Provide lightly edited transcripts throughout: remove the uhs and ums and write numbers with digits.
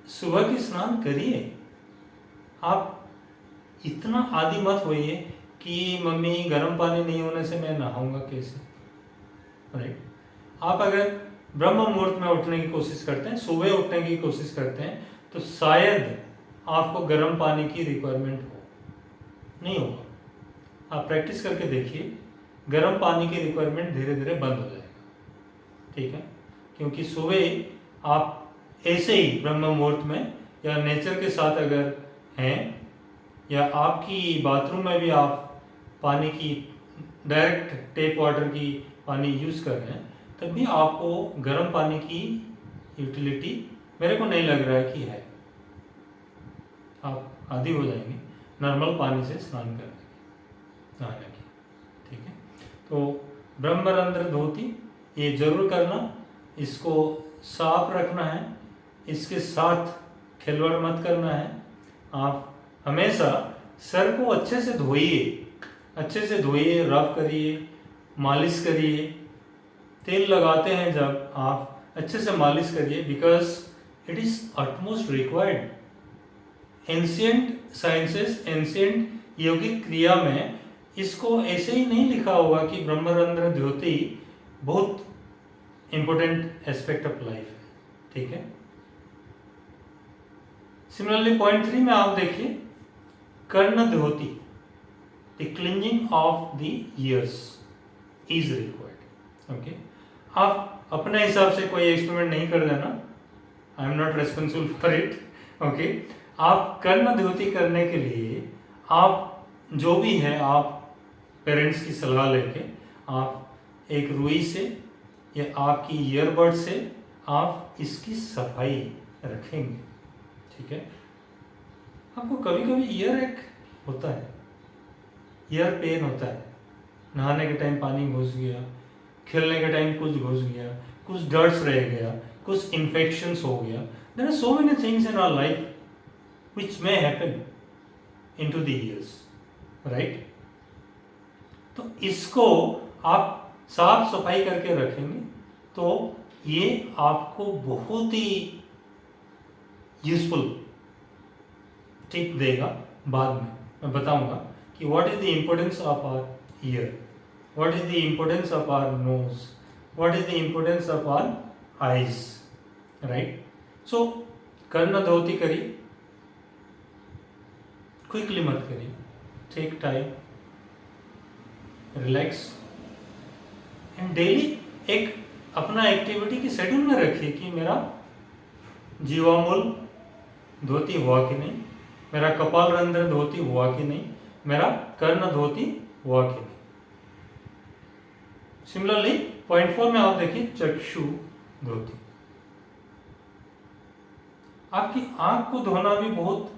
सुबह की स्नान करिए। आप इतना आदी मत होइए कि मम्मी गर्म पानी नहीं होने से मैं नहाऊंगा कैसे, राइट। आप अगर ब्रह्म मुहूर्त में उठने की कोशिश करते हैं, सुबह उठने की कोशिश करते हैं, तो शायद आपको गर्म पानी की रिक्वायरमेंट हो, नहीं होगा। आप प्रैक्टिस करके देखिए, गर्म पानी की रिक्वायरमेंट धीरे धीरे बंद हो जाएगा, ठीक है। क्योंकि सुबह आप ऐसे ही ब्रह्म मुहूर्त में या नेचर के साथ अगर हैं, या आपकी बाथरूम में भी आप पानी की डायरेक्ट टेप वाटर की पानी यूज़ कर रहे हैं, तब भी आपको गर्म पानी की यूटिलिटी मेरे को नहीं लग रहा है कि है। आप आदी हो जाएंगे नॉर्मल पानी से स्नान करने की, नहाने की, ठीक है। तो ब्रह्मरंध्र धोती ये जरूर करना, इसको साफ रखना है, इसके साथ खिलवाड़ मत करना है। आप हमेशा सर को अच्छे से धोइए, अच्छे से धोइए, रब करिए, मालिश करिए। तेल लगाते हैं जब आप अच्छे से मालिश करिए, because it is utmost required. Ancient sciences, ancient yogic क्रिया में इसको ऐसे ही नहीं लिखा होगा कि ब्रह्मरंध्र धोती बहुत इंपॉर्टेंट एस्पेक्ट ऑफ लाइफ है, ठीक है। सिमिलरली पॉइंट 3 में आप देखिए, कर्ण धोती, the cleansing of the ears is required, okay. आप अपने हिसाब से कोई एक्सपेरिमेंट नहीं कर देना, I am not responsible for it, okay. आप कर्ण धोती करने के लिए आप जो भी है, आप पेरेंट्स की सलाह लेके आप एक रुई से या आपकी ईयरबड से आप इसकी सफाई रखेंगे, ठीक है। आपको कभी कभी ईयर एक होता है, ईयर पेन होता है, नहाने के टाइम पानी घुस गया, खेलने के टाइम कुछ घुस गया, कुछ डर्ट्स रह गया, कुछ इन्फेक्शंस हो गया। There are so many things in our life which may happen into the years, right. तो इसको आप साफ सफाई करके रखेंगे तो ये आपको बहुत ही यूजफुल टिप देगा। बाद में मैं बताऊंगा कि what is the importance of our ear, what is the importance of our nose, what is the importance of our eyes, right. So कर्ण धोती करिए, क्विकली मत करिए, take time, relax, and daily एक अपना एक्टिविटी की शेड्यूल में रखिए कि मेरा जीवामूल धोती हुआ कि नहीं, मेरा कपाल रंध्र धोती हुआ कि नहीं, मेरा कर्ण धोती हुआ कि नहीं। सिमिलरली पॉइंट 4 में आप देखिए, चक्षु धोती। आपकी आंख को धोना भी बहुत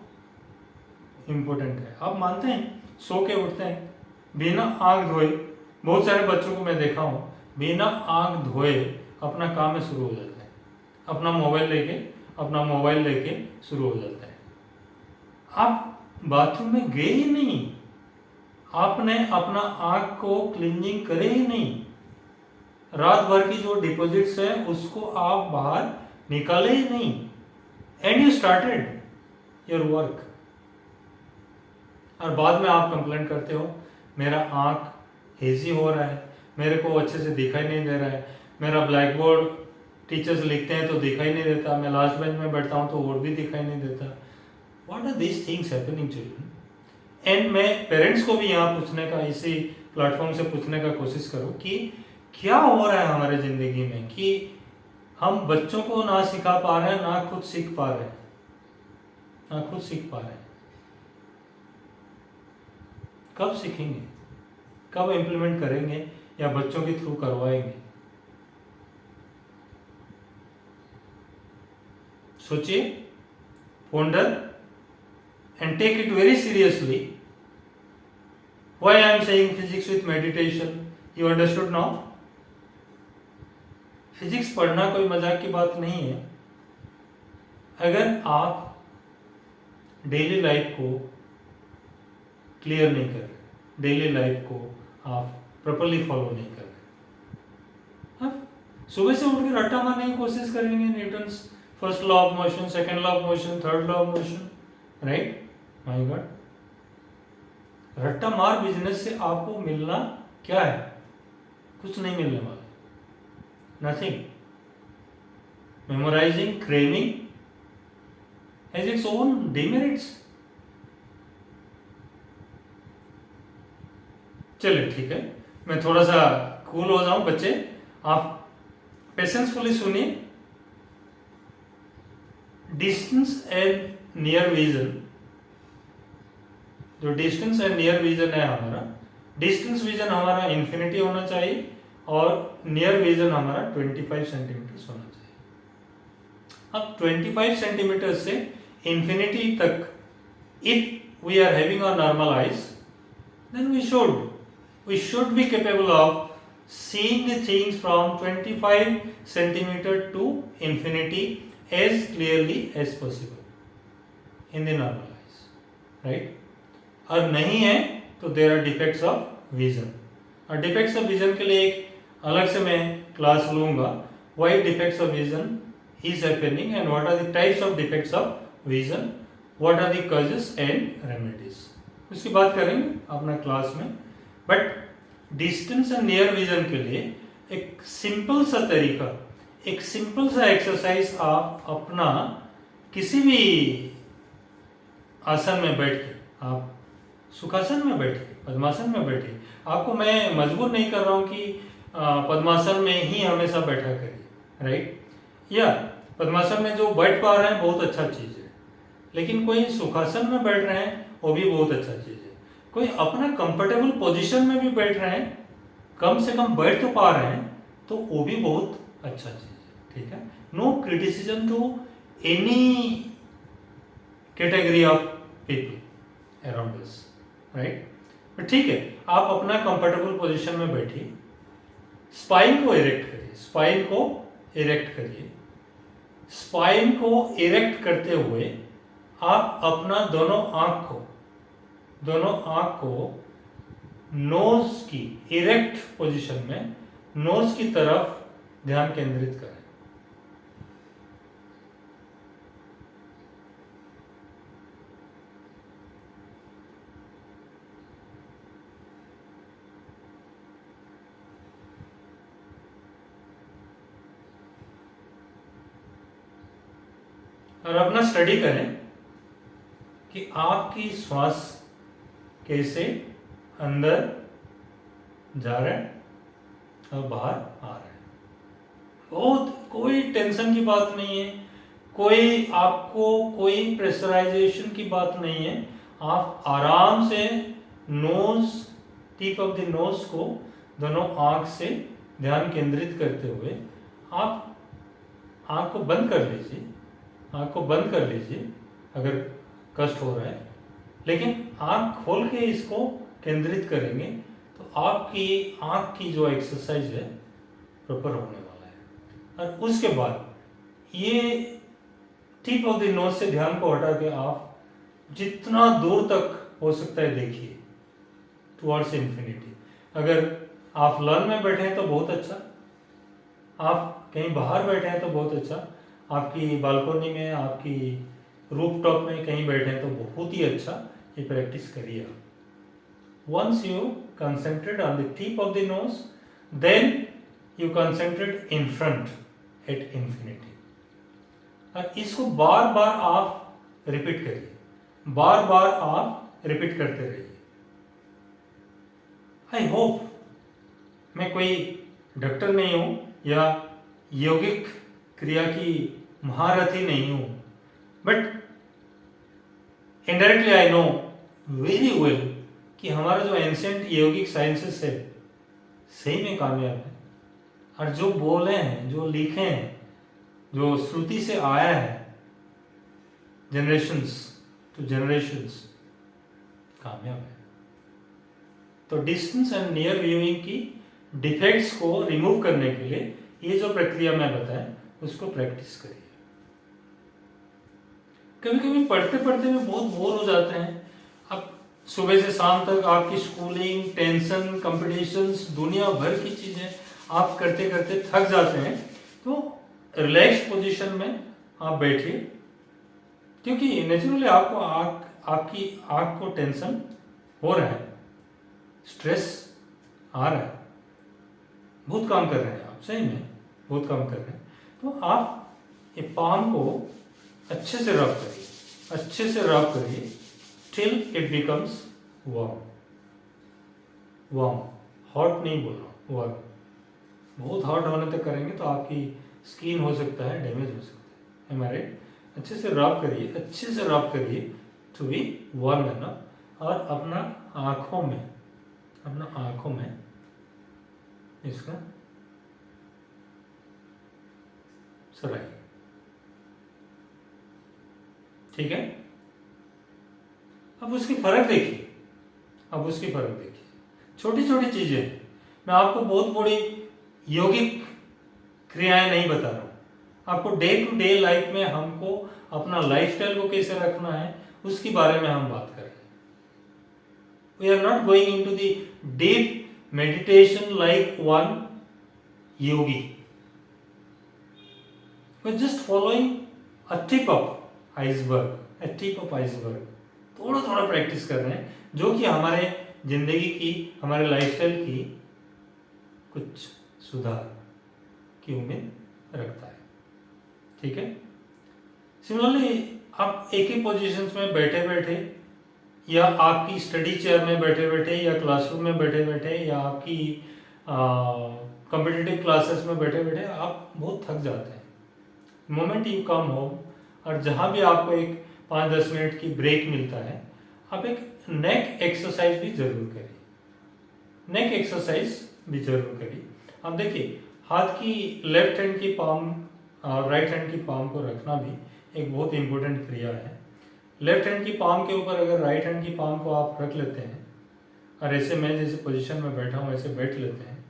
इंपॉर्टेंट है। आप मानते हैं सो के उठते हैं बिना आंख धोए, बहुत सारे बच्चों को मैं देखा हूं बिना आंख धोए अपना काम में शुरू हो जाता है, अपना मोबाइल लेके शुरू हो जाता है। आप बाथरूम में गए ही नहीं, आपने अपना आंख को क्लीनिंग करे ही नहीं, रात भर की जो डिपॉजिट्स है उसको आप बाहर निकाले ही नहीं, and you started your work, और बाद में आप कंप्लेंट करते हो मेरा आंख हेजी हो रहा है, मेरे को अच्छे से दिखाई नहीं दे रहा है, मेरा ब्लैक बोर्ड टीचर्स लिखते हैं तो दिखाई नहीं देता, मैं लास्ट बेंच में बैठता हूँ तो और भी दिखाई नहीं देता। What are these things happening children? And मैं पेरेंट्स को भी यहाँ पूछने का, इसी प्लेटफॉर्म से पूछने का कोशिश करूँ कि क्या हो रहा है हमारे ज़िंदगी में कि हम बच्चों को ना सिखा पा रहे हैं, ना खुद सीख पा रहे हैं। कब सीखेंगे, कब इम्प्लीमेंट करेंगे या बच्चों के थ्रू करवाएंगे? सोचिए, ponder and take it very seriously. Why I am saying physics with meditation? You understood now? Physics पढ़ना कोई मजाक की बात नहीं है। अगर आप डेली लाइफ को क्लियर नहीं कर रहे, डेली लाइफ को आप प्रॉपरली फॉलो नहीं कर रहे, आप सुबह से उठ के रट्टा मारने की कोशिश करेंगे Newton's first law of motion, second law of motion, third law of motion, right? My God, रट्टा मार बिजनेस से आपको मिलना क्या है? कुछ नहीं मिलने वाला, nothing. Memorising, craving has its own demerits. चलिए ठीक है, मैं थोड़ा सा कूल हो जाऊं. बच्चे आप पेशेंसफुली सुनिए. डिस्टेंस एंड नियर विजन, जो डिस्टेंस एंड नियर विजन है हमारा, डिस्टेंस विजन हमारा इंफिनिटी होना चाहिए और नियर विजन हमारा 25 सेंटीमीटर होना चाहिए. अब 25 सेंटीमीटर से इंफिनिटी तक if we are having a normal eyes, then we should be capable of seeing the things from 25 centimeter to infinity as clearly as possible in the normal eyes, right? और नहीं है तो there are defects of vision. और defects of vision के लिए एक अलग से मैं क्लास लूंगा. Why defects of vision is happening and what are the types of defects of vision, what are the causes and remedies, उसकी बात करेंगे अपना क्लास में. But distance and near vision के लिए एक सिंपल सा तरीका, एक सिंपल सा एक्सरसाइज आप अपना किसी भी आसन में बैठ के, आप सुखासन में बैठे, पद्मासन में बैठे, आपको मैं मजबूर नहीं कर रहा हूं कि पद्मासन में ही हमेशा बैठा करिए, राइट? या पद्मासन में जो बैठ पा रहे हैं बहुत अच्छा चीज है, लेकिन कोई सुखासन में बैठ रहे हैं वो भी बहुत अच्छा चीज है. कोई अपना कंफर्टेबल पोजीशन में भी बैठ रहे हैं, कम से कम बैठ तो पा रहे हैं, तो वो भी बहुत अच्छा चीज है. ठीक है, no criticism to any category of people around us, right? ठीक है, आप अपना कंफर्टेबल पोजीशन में बैठिए, स्पाइन को इरेक्ट करिए, स्पाइन को इरेक्ट करिए. स्पाइन को इरेक्ट करते हुए आप अपना दोनों आंख को नोज की इरेक्ट पोजीशन में नोज की तरफ ध्यान केंद्रित करें. और अपना स्टडी करें कि आपकी श्वास कैसे अंदर जा रहा है और बाहर आ रहा है. बहुत कोई टेंशन की बात नहीं है, कोई आपको कोई प्रेशराइजेशन की बात नहीं है. आप आराम से nose, tip of the nose को दोनों आंख से ध्यान केंद्रित करते हुए आप आंख को बंद कर लीजिए. आंख को बंद कर लीजिए अगर कष्ट हो रहा है, लेकिन आंख खोल के इसको केंद्रित करेंगे तो आपकी आंख की जो एक्सरसाइज है प्रॉपर होने वाला है. और उसके बाद ये टिप ऑफ द नोज से ध्यान को हटा के आप जितना दूर तक हो सकता है देखिए टुवर्ड्स इंफिनिटी. अगर आप लॉन में बैठे हैं तो बहुत अच्छा, आप कहीं बाहर बैठे हैं तो बहुत अच्छा, आपकी बालकोनी में, आपकी रूफटॉप में कहीं बैठे हैं तो बहुत ही अच्छा. ये प्रैक्टिस करिए आप. Once you concentrate on the tip of the nose, then you concentrate in front at infinity. और इसको बार बार आप रिपीट करिए, बार बार आप रिपीट करते रहिए. आई होप मैं कोई डॉक्टर नहीं हूं या यौगिक क्रिया की महारथी नहीं हूं, but indirectly I know very well कि हमारा जो एंशिएंट यौगिक साइंसेस है सही में कामयाब है. और जो बोले हैं, जो लिखे हैं, जो श्रुति से आया है, जनरेशंस टू जनरेशंस कामयाब है. तो डिस्टेंस एंड नियर व्यूइंग की डिफेक्ट्स को रिमूव करने के लिए ये जो प्रक्रिया मैं बताया उसको प्रैक्टिस करिए. कभी कभी पढ़ते पढ़ते में बहुत बोर हो जाते हैं. अब सुबह से शाम तक आपकी स्कूलिंग, टेंशन, कंपटीशंस, दुनिया भर की चीजें आप करते करते थक जाते हैं. तो रिलैक्स पोजीशन में आप बैठिए, क्योंकि नेचुरली आपको आपकी आँख को टेंशन हो रहा है, स्ट्रेस आ रहा है, बहुत काम कर रहे हैं आप, सही में बहुत काम कर रहे हैं। तो आप ये पाम को अच्छे से रब करिए, अच्छे से रब करिए till it becomes warm. Warm, hot नहीं बोल रहा, वार्म। बहुत हॉट होने तक करेंगे तो आपकी स्किन हो सकता है डैमेज हो सकता है, हमारे अच्छे से रब करिए, अच्छे से रब करिए टू बी वार्म एनफ। और अपना आँखों में इसका सराइए, ठीक है। अब उसकी फर्क देखिए, छोटी छोटी चीजें। मैं आपको बहुत बड़ी यौगिक क्रियाएं नहीं बता रहा हूं, आपको डे टू डे लाइफ में हमको अपना लाइफस्टाइल को कैसे रखना है उसके बारे में हम बात कर रहे हैं। We are not going into the deep meditation like one योगी, we are just following a tip of iceberg, थोड़ा थोड़ा प्रैक्टिस कर रहे हैं, जो कि हमारे जिंदगी की, हमारे लाइफस्टाइल की कुछ सुधार की उम्मीद रखता है, ठीक है। सिमिलरली आप एक ही पोजीशंस में बैठे बैठे, या आपकी स्टडी चेयर में बैठे बैठे, या क्लासरूम में बैठे बैठे, या आपकी कॉम्पिटिटिव क्लासेस में बैठे बैठे आप बहुत थक जाते हैं। मोमेंट यू कम होम, और जहाँ भी आपको एक 5-10 मिनट की ब्रेक मिलता है, आप एक नेक एक्सरसाइज भी जरूर करिए, आप देखिए हाथ की लेफ्ट हैंड की पाम और राइट हैंड की पाम को रखना भी एक बहुत इंपॉर्टेंट क्रिया है। लेफ्ट हैंड की पाम के ऊपर अगर राइट हैंड की पाम को आप रख लेते हैं, और ऐसे मैं जैसे पोजीशन में बैठा हूँ ऐसे बैठ लेते हैं,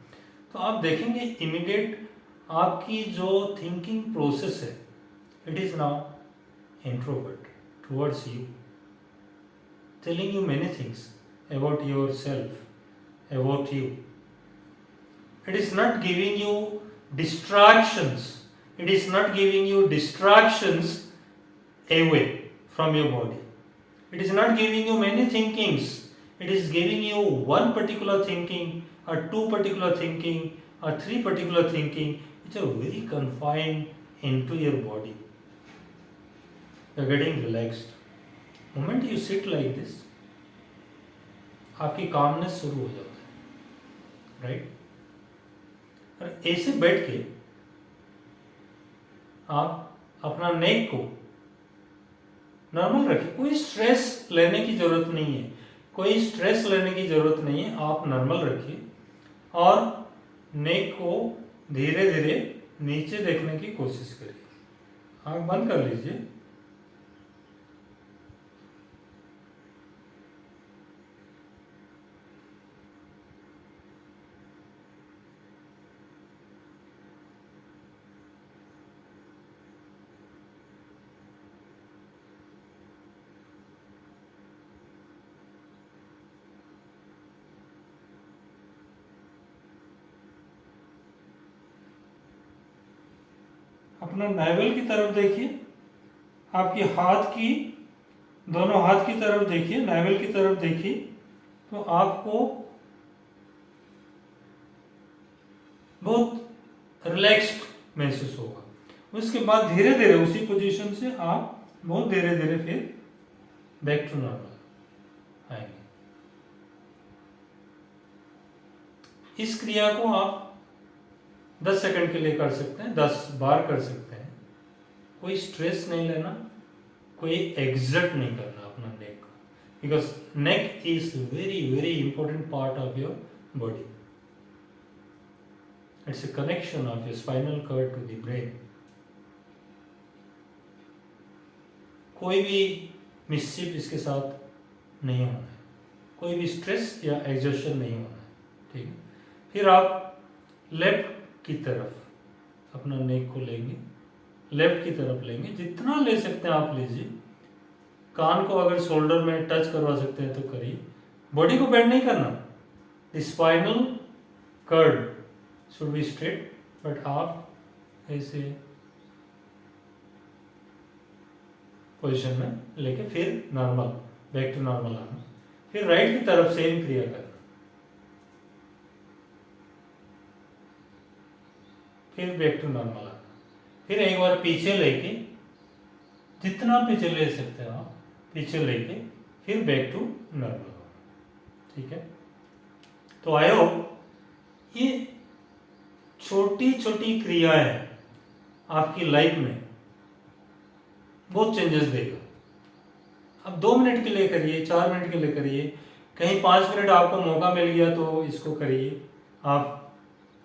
तो आप देखेंगे इमीडिएट आपकी जो थिंकिंग प्रोसेस है, it is now introvert towards you, telling you many things about yourself, about you. It is not giving you distractions. Away from your body. It is not giving you many thinkings. It is giving you one particular thinking, or two particular thinking, or three particular thinking, which are very confined into your body. You are getting relaxed. The moment you sit like this, आपकी calmness शुरू हो जाता है, right. और ऐसे बैठ के आप अपना नेक को नॉर्मल रखिए, कोई स्ट्रेस लेने की जरूरत नहीं है, आप नॉर्मल रखिए और नेक को धीरे धीरे नीचे देखने की कोशिश करिए। आँख बंद कर लीजिए, अपना नाभि की तरफ देखिए, आपकी दोनों हाथ की तरफ देखिए, नाभि की तरफ देखिए, तो आपको बहुत रिलैक्स्ड महसूस होगा। उसके बाद धीरे धीरे उसी पोजीशन से आप बहुत धीरे धीरे फिर बैक टू नॉर्मल आएंगे। इस क्रिया को आप 10 सेकंड के लिए कर सकते हैं, 10 बार कर सकते हैं। कोई स्ट्रेस नहीं लेना, कोई एग्जर्ट नहीं करना अपना नेक को, because neck is very very important part of your body. It's a connection of your spinal cord to the brain. कोई भी मिसचिप इसके साथ नहीं होना है, कोई भी स्ट्रेस या एग्जर्शन नहीं होना है, ठीक है। फिर आप लेफ्ट की तरफ अपना नेक को लेंगे, लेफ्ट की तरफ लेंगे, जितना ले सकते हैं आप लीजिए। कान को अगर शोल्डर में टच करवा सकते हैं तो करिए। बॉडी को बेंड नहीं करना, the spinal cord should be straight, but आप ऐसे पोजीशन में लेके फिर नॉर्मल, बैक टू नॉर्मल आना, फिर राइट की तरफ सेम क्रिया करना, फिर बैक टू नॉर्मल आना, फिर एक बार पीछे लेके, जितना पीछे ले सकते हो आप पीछे लेके, फिर बैक टू नॉर्मल। ठीक है, तो आई होप ये छोटी छोटी क्रियाएं आपकी लाइफ में बहुत चेंजेस देगा। अब 2 मिनट के लिए करिए, 4 मिनट के लिए करिए, कहीं 5 मिनट आपको मौका मिल गया तो इसको करिए। आप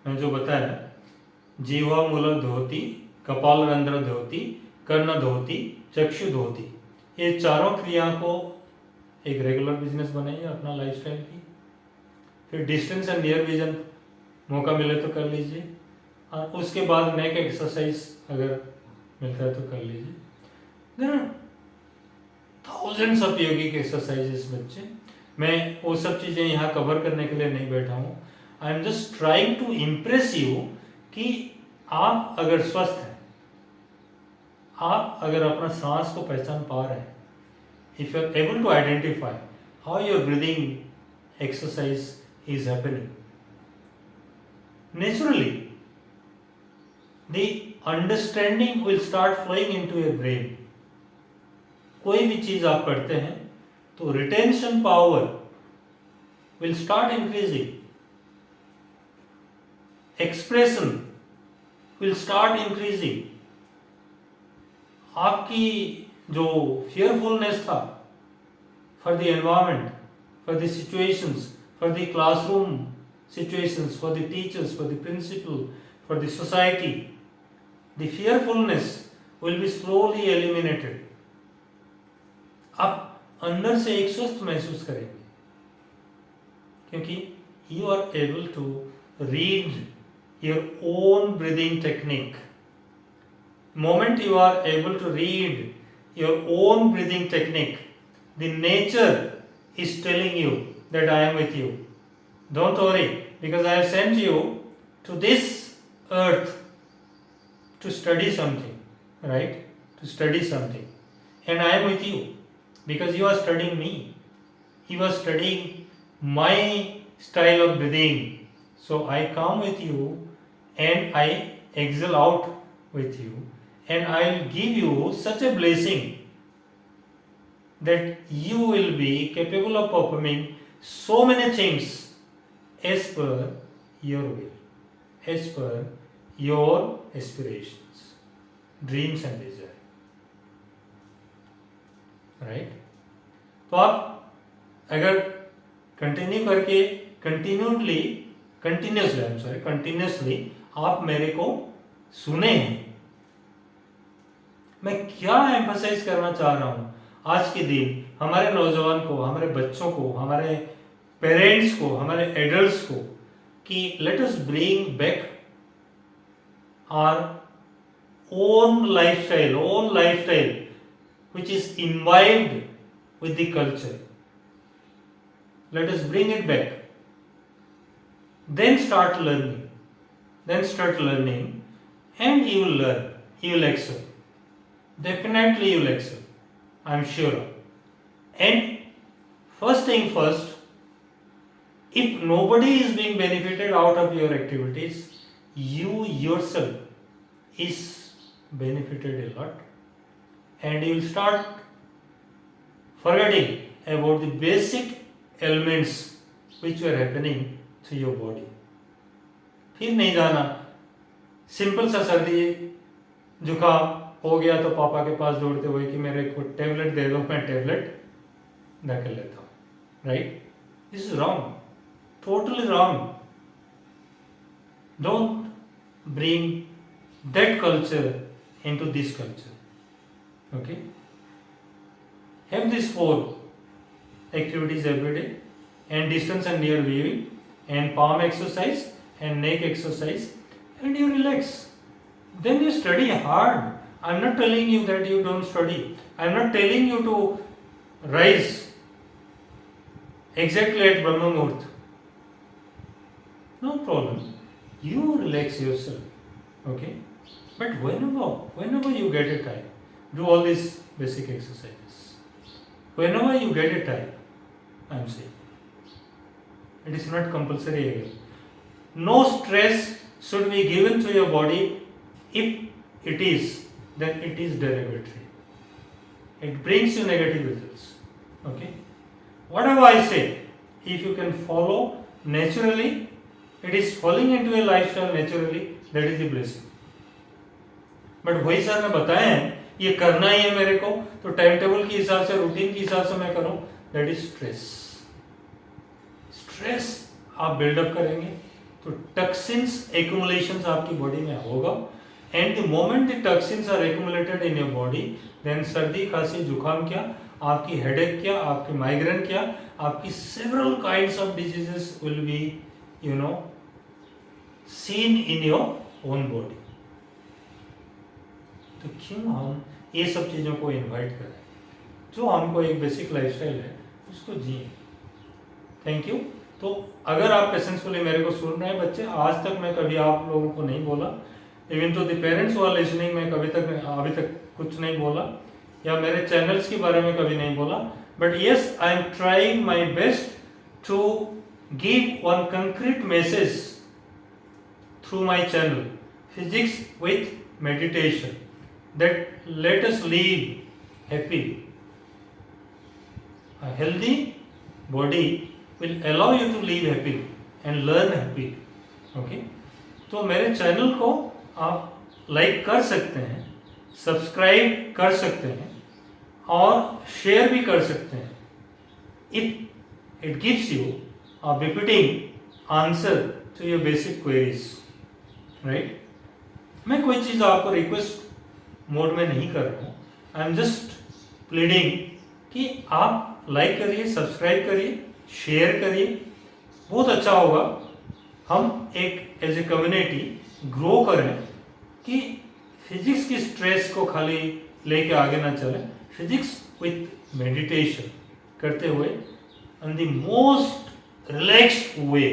मैंने जो बताया, जीवा मूल धोती, कपाल रंध्र धोती, कर्ण धोती, चक्षु धोती, ये चारों क्रिया को एक रेगुलर बिजनेस बनाइए अपना लाइफस्टाइल की। फिर डिस्टेंस एंड नियर विजन मौका मिले तो कर लीजिए, और उसके बाद नेक एक्सरसाइज अगर मिलता है तो कर लीजिए। There are thousands of yogic exercises बच्चे, मैं वो सब चीज़ें यहाँ कवर करने के लिए नहीं बैठा हूँ। I am just trying to impress you कि आप अगर स्वस्थ हैं, आप अगर अपना सांस को पहचान पा रहे हैं, if you are able to identify how your breathing exercise is happening, naturally the understanding will start flowing into your brain. कोई भी चीज आप पढ़ते हैं तो retention power will start increasing, expression will start increasing. आपकी जो fearfulness था for the environment, for the situations, for the classroom situations, for the teachers, for the principal, for the society, the fearfulness will be slowly eliminated. आप अंदर से एक स्वस्थ महसूस करेंगे, क्योंकि you are able to read your own breathing technique. Moment you are able to read your own breathing technique, the nature is telling you that I am with you. Don't worry, because I have sent you to this earth to study something, right? To study something. And I am with you because you are studying me. You are studying my style of breathing. So I come with you and I exhale out with you. And I will give you such a blessing that you will be capable of performing so many things as per your will, as per your aspirations, dreams and desire. Right? तो आप अगर continue करके continuously आप मेरे को सुने हैं, मैं क्या एम्फसाइज करना चाह रहा हूं आज के दिन हमारे नौजवान को, हमारे बच्चों को, हमारे पेरेंट्स को, हमारे एडल्ट्स को, कि let us bring back our own lifestyle which is imbibed with the culture. Let us bring it back. Then start learning, and you will learn, you will excel. Definitely you will excel, I am sure. And first thing first, if nobody is being benefited out of your activities, you yourself is benefited a lot, and you will start forgetting about the basic elements which were happening to your body. फिर नहीं जाना, simple सा सर्दी जुकाम हो गया तो पापा के पास दौड़ते हुए कि मेरे को टेबलेट दे दो, मैं टेबलेट धकेल लेता हूँ, right? This is wrong, totally wrong. Don't bring that culture into this culture. Okay, have these 4 activities every day, and distance and near viewing, and palm exercise, and neck exercise, and you relax. Then you study hard. I'm not telling you that you don't study. I'm not telling you to rise exactly at Brahma Muhurt. No problem. You relax yourself. Okay, but whenever you get a time, do all these basic exercises. Whenever you get a time, I am saying, it is not compulsory again. No stress should be given to your body. If it is, then it is derogatory. It brings you negative results. Okay? Whatever I say, if you can follow naturally, it is falling into a lifestyle naturally, that is the blessing. But वही sir ने बताया है ये करना ही है मेरे को, तो टाइम टेबल के हिसाब से, रूटीन के हिसाब से मैं करूं, दैट इज स्ट्रेस. स्ट्रेस आप बिल्डअप करेंगे तो टॉक्सिन्स एक्यूमुलेशंस आपकी बॉडी में होगा, and the moment the toxins are accumulated in your body, then सर्दी खांसी जुकाम क्या, आपकी हेडेक क्या, आपकी माइग्रेन क्या, आपकी several kinds of diseases will be seen in your own body. तो क्यों हम ये सब चीज़ों को इनवाइट करें, जो हमको एक बेसिक लाइफस्टाइल है उसको जिए. Thank you. तो अगर आप पेशेंसफुली मेरे को सुन रहे हैं बच्चे, आज तक मैं कभी आप लोगों को नहीं बोला, इवन तो the parents who are listening में अभी तक कुछ नहीं बोला, या मेरे चैनल्स के बारे में कभी नहीं बोला, but yes I am trying my best to give one concrete message through my channel physics with meditation, that let us live happy. A healthy body will allow you to live happy and learn happy. Okay? तो मेरे channel को आप like कर सकते हैं, subscribe कर सकते हैं और शेयर भी कर सकते हैं. If it gives you a befitting answer to your basic queries, right? मैं कोई चीज़ आपको रिक्वेस्ट मोड में नहीं कर रहा हूँ, आई एम जस्ट प्लीडिंग कि आप लाइक करिए, सब्सक्राइब करिए, शेयर करिए, बहुत अच्छा होगा. हम एक एज ए कम्युनिटी ग्रो करें कि फिजिक्स की स्ट्रेस को खाली लेके आगे ना चले, फिजिक्स विथ मेडिटेशन करते हुए इन द मोस्ट रिलैक्स्ड वे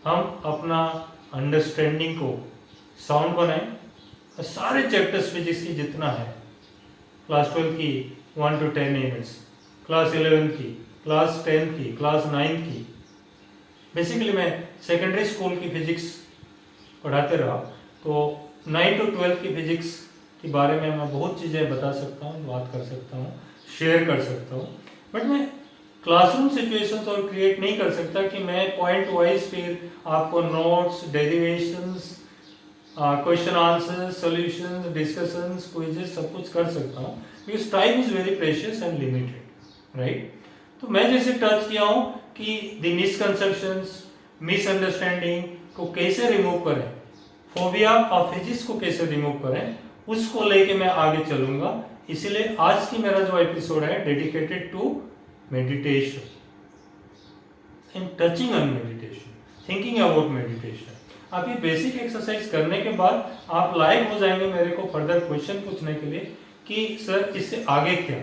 हम अपना अंडरस्टैंडिंग को साउंड बनाएं. सारे चैप्टर्स फिजिक्स की जितना है, क्लास 12 की 1 to 10 यूनिट्स, क्लास 11 की, क्लास 10 की, क्लास 9 की, बेसिकली मैं सेकेंडरी स्कूल की फिजिक्स पढ़ाते रहा, तो 9 to 12 की फिजिक्स के बारे में मैं बहुत चीज़ें बता सकता हूँ, बात कर सकता हूँ, शेयर कर सकता हूँ, बट मैं क्लासरूम सिचुएशंस और क्रिएट नहीं कर सकता कि मैं पॉइंट वाइज फिर आपको notes, derivations, question answer, solutions, discussions, quizzes सब कुछ कर सकता हूँ, because time is very precious and limited, right. तो मैं जैसे टच किया हूँ कि द मिसकंसेप्शंस, मिसअंडरस्टैंडिंग को कैसे रिमूव करें, फोबिया ऑफ फिजिक्स को कैसे रिमूव करें, उसको लेके मैं आगे चलूंगा. इसीलिए आज की मेरा जो एपिसोड है dedicated to meditation and touching on meditation, thinking about meditation. आप ये बेसिक एक्सरसाइज करने के बाद आप लायक हो जाएंगे मेरे को फर्दर क्वेश्चन पूछने के लिए कि सर इससे आगे क्या.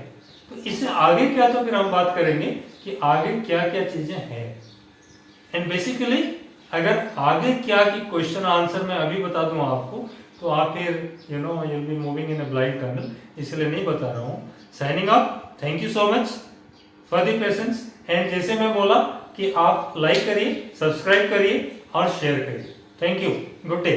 तो इससे आगे क्या, तो फिर हम बात करेंगे कि आगे क्या क्या चीजें हैं. एंड बेसिकली अगर आगे क्या की क्वेश्चन आंसर मैं अभी बता दूं आपको, तो आप फिर you will be moving in a blind tunnel, इसलिए नहीं बता रहा हूँ. Signing up. Thank you so much for the patience. And जैसे मैं बोला कि आप लाइक करिए, सब्सक्राइब करिए और शेयर करिए. Thank you. Good day.